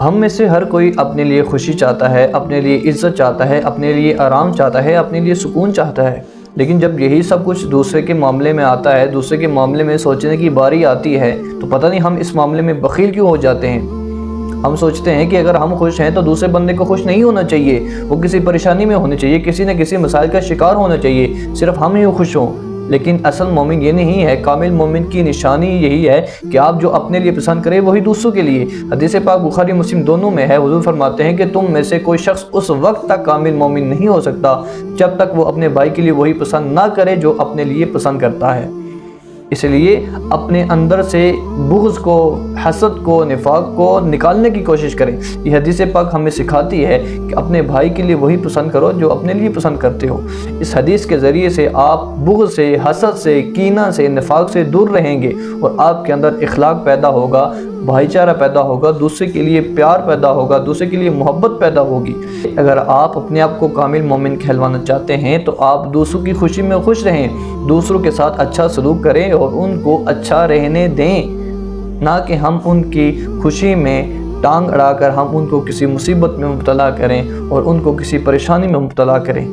ہم میں سے ہر کوئی اپنے لیے خوشی چاہتا ہے، اپنے لیے عزت چاہتا ہے، اپنے لیے آرام چاہتا ہے، اپنے لیے سکون چاہتا ہے، لیکن جب یہی سب کچھ دوسرے کے معاملے میں آتا ہے، دوسرے کے معاملے میں سوچنے کی باری آتی ہے تو پتہ نہیں ہم اس معاملے میں بخیل کیوں ہو جاتے ہیں۔ ہم سوچتے ہیں کہ اگر ہم خوش ہیں تو دوسرے بندے کو خوش نہیں ہونا چاہیے، وہ کسی پریشانی میں ہونے چاہیے، کسی نہ کسی مسائل کا شکار ہونا چاہیے، صرف ہم ہی خوش ہوں۔ لیکن اصل مومن یہ نہیں ہے۔ کامل مومن کی نشانی یہی ہے کہ آپ جو اپنے لیے پسند کریں وہی دوسروں کے لیے۔ حدیث پاک بخاری مسلم دونوں میں ہے، حضور فرماتے ہیں کہ تم میں سے کوئی شخص اس وقت تک کامل مومن نہیں ہو سکتا جب تک وہ اپنے بھائی کے لیے وہی پسند نہ کرے جو اپنے لیے پسند کرتا ہے۔ اس لیے اپنے اندر سے بغض کو، حسد کو، نفاق کو نکالنے کی کوشش کریں۔ یہ حدیث پاک ہمیں سکھاتی ہے کہ اپنے بھائی کے لیے وہی پسند کرو جو اپنے لیے پسند کرتے ہو۔ اس حدیث کے ذریعے سے آپ بغض سے، حسد سے، کینہ سے، نفاق سے دور رہیں گے اور آپ کے اندر اخلاق پیدا ہوگا، بھائی چارہ پیدا ہوگا، دوسرے کے لیے پیار پیدا ہوگا، دوسرے کے لیے محبت پیدا ہوگی۔ اگر آپ اپنے آپ کو کامل مومن کہلوانا چاہتے ہیں تو آپ دوسروں کی خوشی میں خوش رہیں، دوسروں کے ساتھ اچھا سلوک کریں اور ان کو اچھا رہنے دیں، نہ کہ ہم ان کی خوشی میں ٹانگ اڑا کر ہم ان کو کسی مصیبت میں مبتلا کریں اور ان کو کسی پریشانی میں مبتلا کریں۔